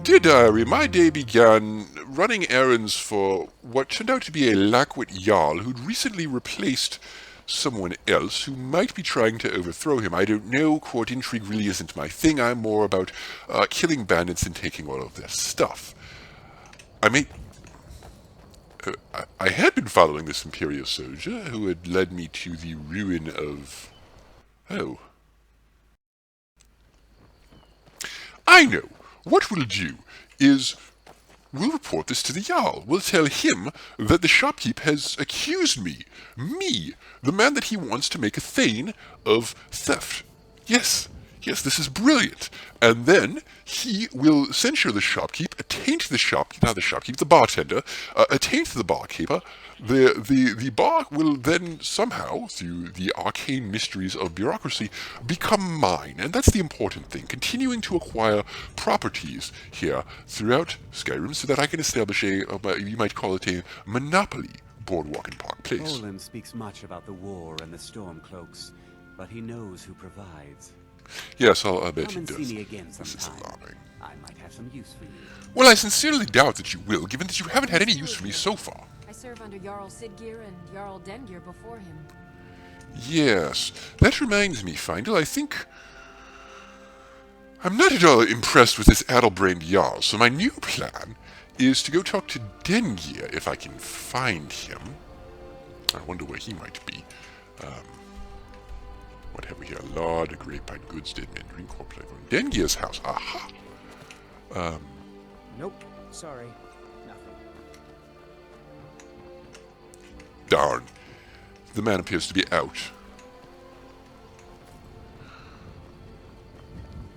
Dear Diary, my day began running errands for what turned out to be a Lackwit Jarl who'd recently replaced someone else who might be trying to overthrow him. I don't know, court intrigue really isn't my thing. I'm more about killing bandits and taking all of their stuff. I may... I had been following this Imperial soldier who had led me to the ruin of... Oh. I know. What we'll do is we'll report this to the Jarl. We'll tell him that the shopkeep has accused me, the man that he wants to make a thane of theft. Yes, this is brilliant. And then he will censure the shopkeep, attaint the bartender, attaint the barkeeper. The bar will then somehow, through the arcane mysteries of bureaucracy, become mine. And that's the important thing, continuing to acquire properties here throughout Skyrim so that I can establish you might call it a monopoly boardwalk and park place. Olin speaks much about the war and the Stormcloaks, but he knows who provides. Yes, I'll bet he Come and does. see me again This is sometime. alarming. I might have some use for you. Well, I sincerely doubt that you will, given that you haven't had any use for me so far. I serve under Jarl Sidgeir and Jarl Dengir before him. Yes, that reminds me, Findel, I think... I'm not at all impressed with this addle-brained Jarl, so my new plan is to go talk to Dengir if I can find him. I wonder where he might be. What have we here? Lord, grapevine, goods, dead men, drink, corp, playground. Dengir's house. Aha! Nope. Sorry. Nothing. Darn. The man appears to be out.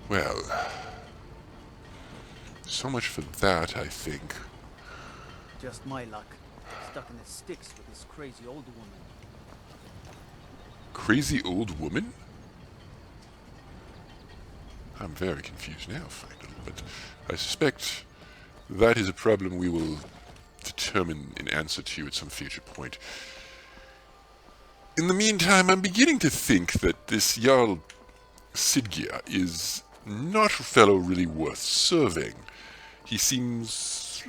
Well, so much for that, I think. Just my luck. Stuck in the sticks with this crazy old woman. Crazy old woman? I'm very confused now, Findel, but I suspect that is a problem we will determine an answer to at some future point. In the meantime, I'm beginning to think that this Jarl Sidgeir is not a fellow really worth serving. He seems...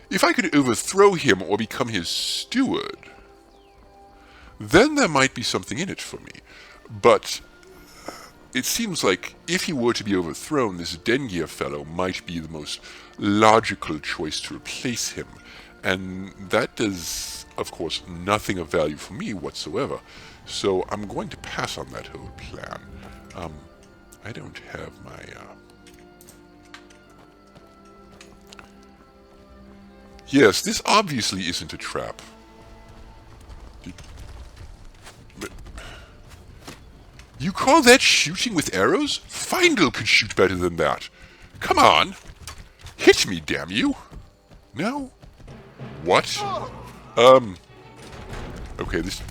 If I could overthrow him or become his steward, then there might be something in it for me. But it seems like if he were to be overthrown, this Dengir fellow might be the most logical choice to replace him. And that does, of course, nothing of value for me whatsoever. So I'm going to pass on that whole plan. I don't have my... Yes, this obviously isn't a trap. But... You call that shooting with arrows? Findel could shoot better than that. Come on! Hit me, damn you! No? What? Okay, this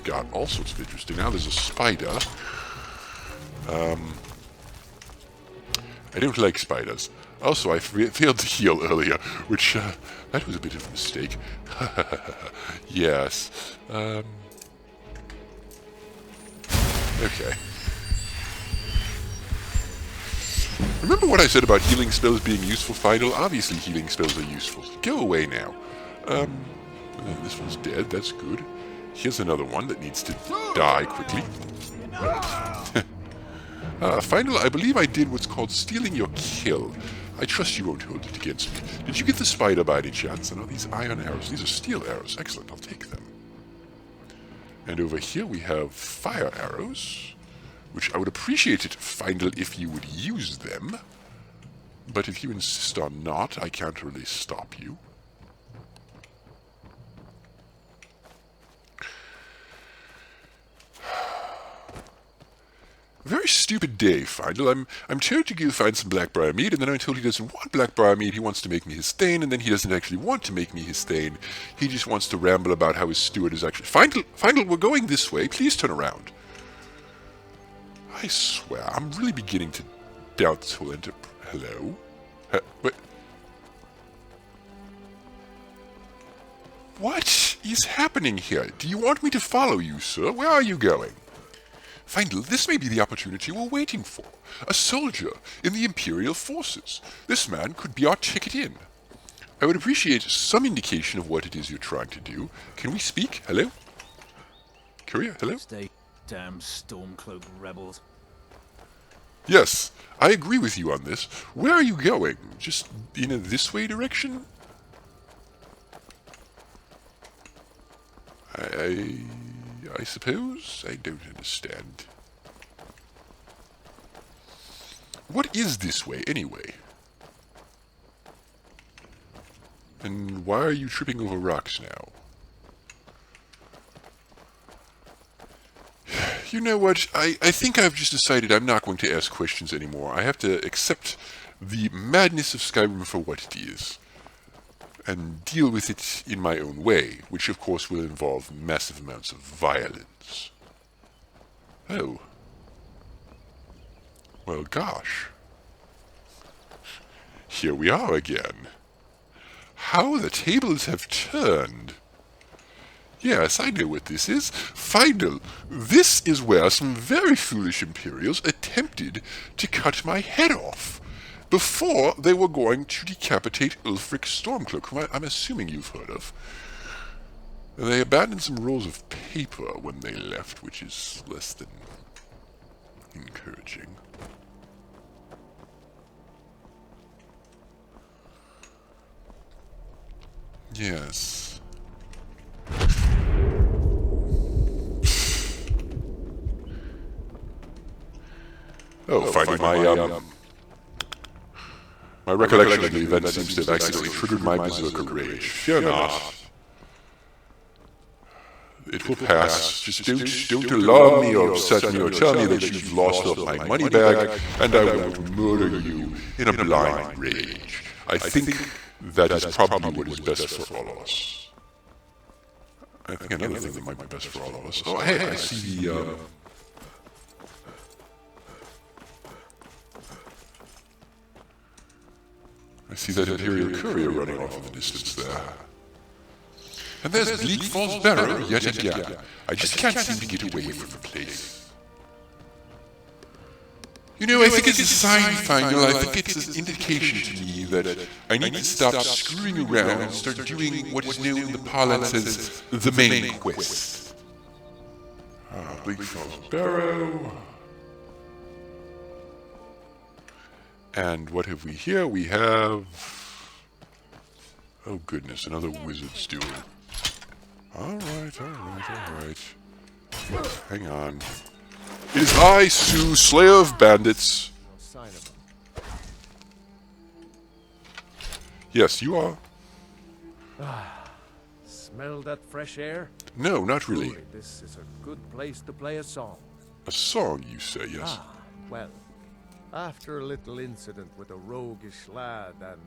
got all sorts of interesting. Now there's a spider. I don't like spiders. Also, I failed to heal earlier, which, that was a bit of a mistake. Yes. Okay. Remember what I said about healing spells being useful, Fidel? Obviously healing spells are useful. Go away now. This one's dead, that's good. Here's another one that needs to die quickly. Fidel, I believe I did what's called stealing your kill. I trust you won't hold it against me. Did you get the spider by any chance? And these iron arrows. These are steel arrows. Excellent, I'll take them. And over here we have fire arrows, which I would appreciate it, Findel, if you would use them. But if you insist on not, I can't really stop you. Very stupid day, Findel. I'm told to go find some Blackbriar meat, and then I'm told he doesn't want Blackbriar meat, he wants to make me his thane, and then he doesn't actually want to make me his thane. He just wants to ramble about how his steward is actually... Findel, we're going this way. Please turn around. I swear, I'm really beginning to doubt this whole Hello? What? What is happening here? Do you want me to follow you, sir? Where are you going? Feindl, this may be the opportunity we're waiting for. A soldier in the Imperial forces. This man could be our ticket in. I would appreciate some indication of what it is you're trying to do. Can we speak? Hello? Courier, hello? Stay, damn Stormcloak rebels. Yes, I agree with you on this. Where are you going? Just in a this way direction? I suppose? I don't understand. What is this way, anyway? And why are you tripping over rocks now? You know what? I think I've just decided I'm not going to ask questions anymore. I have to accept the madness of Skyrim for what it is. And deal with it in my own way, which of course will involve massive amounts of violence. Oh. Well, gosh. Here we are again. How the tables have turned. Yes, I know what this is. Feindl, this is where some very foolish Imperials attempted to cut my head off before they were going to decapitate Ulfric Stormcloak, whom I'm assuming you've heard of. They abandoned some rolls of paper when they left, which is less than encouraging. Yes. Finding my recollection of the event seems to have accidentally triggered my berserker rage. Fear not. It will pass. Just don't alarm me or upset me or tell me that you've lost all my money bag, and I will murder you in a blind rage. I think that is probably what is best for all of us. I think another thing that might be best for all of us. Oh, hey, I see the, I see that Imperial courier running off in the distance there. And there's Bleak Falls Barrow yet again. I just can't seem to get away from the place. You know, I think it's a sign, Feindl. I think it's an indication to me that I need to stop screwing around and start doing what is known in the parlance as the main quest. Bleak Falls Barrow. And what have we here? We have... Oh goodness, another wizard's duel. Alright. Hang on. It is I, Sue, Slayer of Bandits. Yes, you are. Smell that fresh air? No, not really. Truly, this is a good place to play a song. A song, you say, yes. Well, after a little incident with a roguish lad and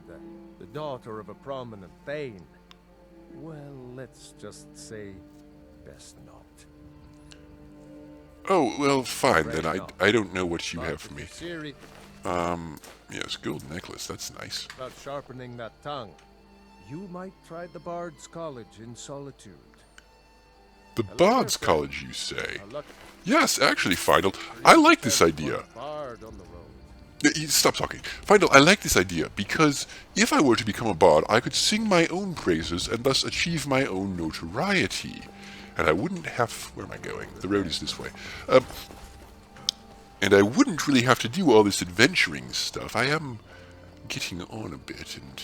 the daughter of a prominent Thane, well, let's just say best not. Oh, well, fine, then I don't know what you have for me. Ciri, Yes, gold necklace, that's nice. about sharpening that tongue, you might try the Bard's College in Solitude. The Bard's College, you say? A luck- Yes, actually, Feindl, I like this idea. Bard on the road. Stop talking. Feindl, I like this idea, because if I were to become a bard, I could sing my own praises and thus achieve my own notoriety. And I wouldn't have... Where am I going? The road is this way. And I wouldn't really have to do all this adventuring stuff. I am getting on a bit, and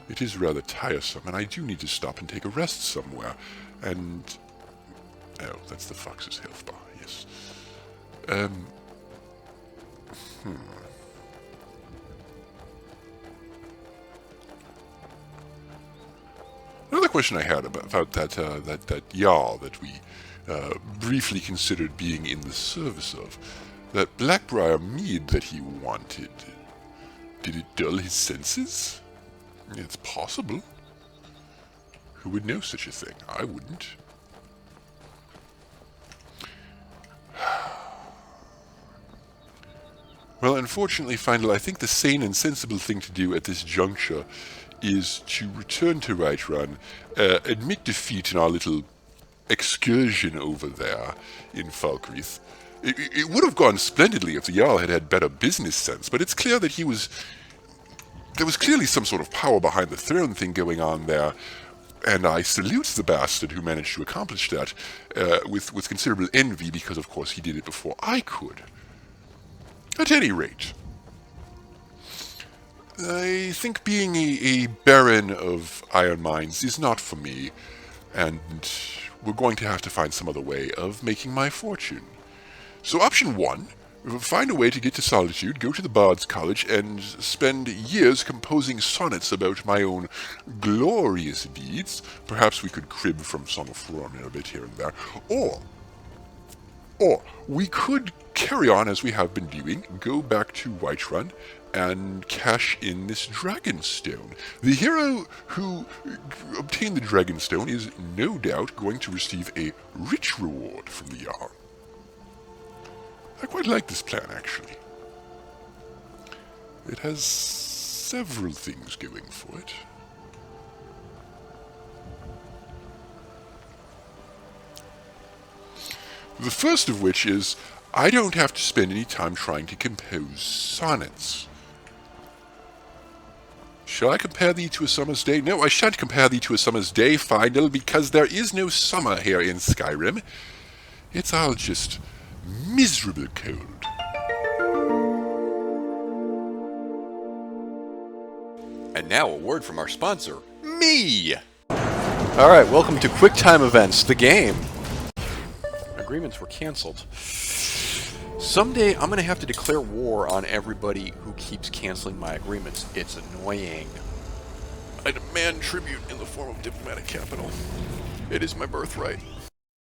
it is rather tiresome, and I do need to stop and take a rest somewhere. And... Oh, that's the Fox's health bar, yes. Another question I had about that Jarl that we briefly considered being in the service of, that Blackbriar mead that he wanted, did it dull his senses? It's possible. Who would know such a thing? I wouldn't. Well, unfortunately, Feindl, I think the sane and sensible thing to do at this juncture is to return to Whiterun, admit defeat in our little excursion over there in Falkreath, It would have gone splendidly if the Jarl had had better business sense, but it's clear that there was clearly some sort of power behind the throne thing going on there, and I salute the bastard who managed to accomplish that with considerable envy, because of course he did it before I could. At any rate, I think being a baron of iron mines is not for me, and we're going to have to find some other way of making my fortune. So option 1, find a way to get to Solitude, go to the Bard's College, and spend years composing sonnets about my own glorious deeds. Perhaps we could crib from Song of Faronin a bit here and there. Or we could carry on as we have been doing, go back to Whiterun, and cash in this Dragonstone. The hero who obtained the Dragonstone is no doubt going to receive a rich reward from the Jarl. I quite like this plan, actually. It has several things going for it. The first of which is, I don't have to spend any time trying to compose sonnets. Shall I compare thee to a summer's day? No, I shan't compare thee to a summer's day, Final, because there is no summer here in Skyrim. It's all just miserable cold. And now a word from our sponsor, me! Alright, welcome to QuickTime Events, the game. Agreements were cancelled. Someday I'm going to have to declare war on everybody who keeps canceling my agreements. It's annoying. I demand tribute in the form of diplomatic capital. It is my birthright.